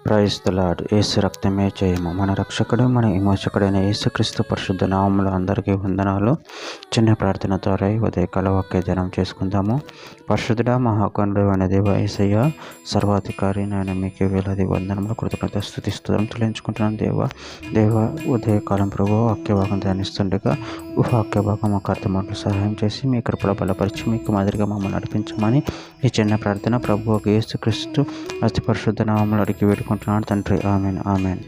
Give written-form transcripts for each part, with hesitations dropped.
Praise the lord. యేసు రక్తమే జయము. మన రక్షకుడు మన విమోచకుడైన యేసుక్రీస్తు పరిశుద్ధ నామములో అందరికీ వందనాలు. చిన్న ప్రార్థన ద్వారా ఉదయకాల వాక్య ధ్యానం చేసుకుందాము. పరిశుద్ధుడా మహాకరుణుడు అయిన దేవ యేసయ్య, సర్వాధికారి నాయన మీకే వేలాది వందనములు కృతజ్ఞత స్తుతిస్తూరం చెల్లించుకుంటున్నాను. దేవ ఉదయకాలం ప్రభు వాక్య భాగం ధ్యానిస్తుండగా వాక్య భాగం మాకు అర్థమాటలు సహాయం చేసి మీ కృపలో బలపరిచి మీకు మాదిరిగా మమ్మల్ని నడిపించమని ఈ చిన్న ప్రార్థన ప్రభు యేసుక్రీస్తు అతి పరిశుద్ధ నామములో అడిగి వేడుకుంటున్నాడు తండ్రి. Amen amen.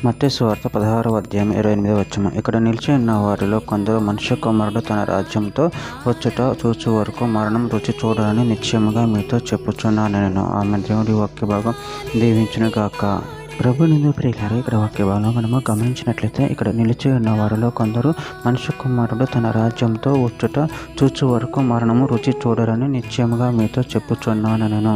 మత్తయి సువార్త 16వ అధ్యాయం 28వ వచనం. ఇక్కడ నిలిచి ఉన్న వారిలో కొందరు మనుష్య కుమారుడు తన రాజ్యంతో వచ్చుట చూచు వరకు మరణం రుచి చూడాలని నిశ్చయముగా మీతో చెప్పుచున్నాను నేను. ఆమె దేవుడి వాక్య భాగం దీవించును గాక. ప్రభు నిందు ప్రియులారా, ఇక్కడ వాక్య భాగంలో మనము గమనించినట్లయితే ఇక్కడ నిలిచి ఉన్న వారిలో కొందరు మనుష్య కుమారుడు తన రాజ్యంతో వచ్చుట చూచు వరకు మరణము రుచి చూడరని నిశ్చయముగా మీతో చెప్పుచున్నాను నేను.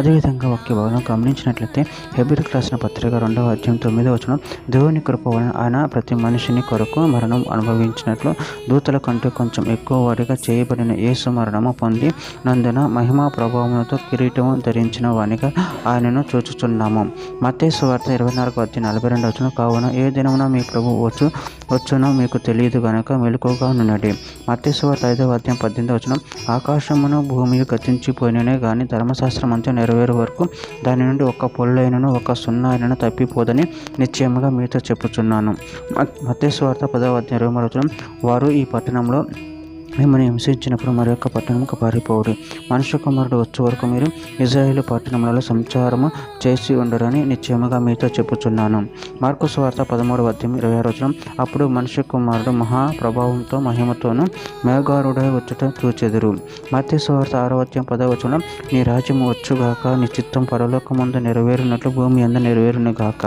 అదేవిధంగా వాక్య భాగంలో గమనించినట్లయితే హెబ్రీయులకు రాసిన పత్రిక 2వ అధ్యాయం 9వ వచనం, దేవుని కృప వలన ఆయన ప్రతి మనిషిని కొరకు మరణం అనుభవించినట్లు దూతల కంటే కొంచెం ఎక్కువ వారిగా చేయబడిన యేసు మరణము పొంది నందున మహిమా ప్రభావములతో కిరీటము ధరించిన వానిగా ఆయనను చూచుచున్నాము. మత్తయి సువార్త 24వ అధ్యాయం 42వ వచనం, కావున ఏ దినమున మీ ప్రభు వచ్చునో మీకు తెలియదు గనక మెలకువగా నుండండి. మత్తయి సువార్త 5వ అధ్యాయం 18వ వచనం, ఆకాశమును భూమియు గతించిపోయిననే గాని ధర్మశాస్త్రం అంతా నెరవేరు వరకు దాని నుండి ఒక్క పొల్లైనను ఒక్క సున్నా అయినను తప్పిపోదని నిశ్చయముగా మీతో చెప్పుచున్నాను. మత్తయి సువార్త 10వ అధ్యాయం 23వ వచనం, వారు ఈ పట్టణంలో మిమ్మల్ని హింసించినప్పుడు మరి యొక్క పట్టణంకు పారిపోవుడి. మనుష్య కుమారుడు వచ్చే వరకు మీరు ఇజ్రాయేలు పట్టణములలో సంచారము చేసి ఉండరని నిశ్చయముగా మీతో చెప్పుచున్నాను. మార్కు సువార్త 13వ అధ్యాయం 26వ వచనం, అప్పుడు మనుష్య కుమారుడు మహా ప్రభావంతో మహిమతోనూ మేఘారుడై వచ్చుట చూచెదరు. మత్తయి సువార్త 6వ అధ్యాయం 10వ వచనం, నీ రాజ్యము వచ్చుగాక, నీ చిత్తం పరలోకమందు నెరవేరునట్లు భూమి అందు నెరవేరును గాక.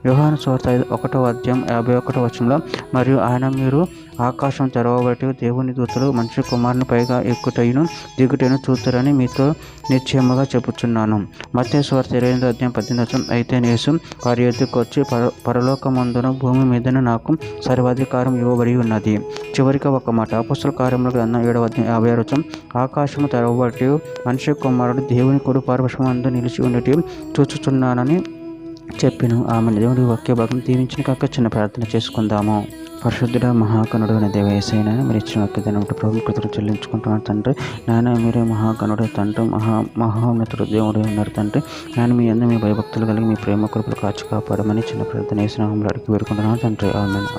యోహాను సువార్త 1వ అధ్యాయం 51వ వచనంలో, మరియు ఆయన మీరు ఆకాశం తెరవబట్టి దేవుని దూతలు మనుష్య కుమారుని పైగా ఎక్కుటైను దిగుటైను చూస్తారని మీతో నిశ్చయముగా చెప్పుచున్నాను. మత్తయి సువార్త 28వ అధ్యాయం 18వ వచనం, అయితే యేసు వారి యొద్దకు వచ్చి పరలోకమందున భూమి మీదను నాకు సర్వాధికారం ఇవ్వబడి ఉన్నది. చివరిగా ఒక మాట, అపొస్తలుల కార్యముల గ్రంథం 7వ అధ్యాయం 56వ వచనం, ఆకాశము తెరవబట్టి మనుష్య కుమారుడు దేవుని కుడి పార్శ్వమందు నిలిచి ఉండటి చూచుచున్నానని చెప్పిను. ఆమె దేవుడి వాక్య భాగం దీవించిన కాక చిన్న ప్రార్థన చేసుకుందాము. పరిశుద్ధుడ మహాగణుడు అనే దేవ యేసయ్య, మీరు ఇచ్చిన వాక్యదానం ప్రభు కృతజ్ఞతలు చెల్లించుకుంటున్నాను తండ్రి. నాయన మీరే మహాగణుడు తండ్రి, మహోన్నతుడు దేవుడు ఉన్నారు తండ్రి. నేను మీ అందరూ మీ భయభక్తులు కలిగి మీ ప్రేమ కృపలు కాచి కాపాడమని చిన్న ప్రార్థన యేసు నామములో అడిగి వేడుకుంటున్నాను తండ్రి. ఆమేన్.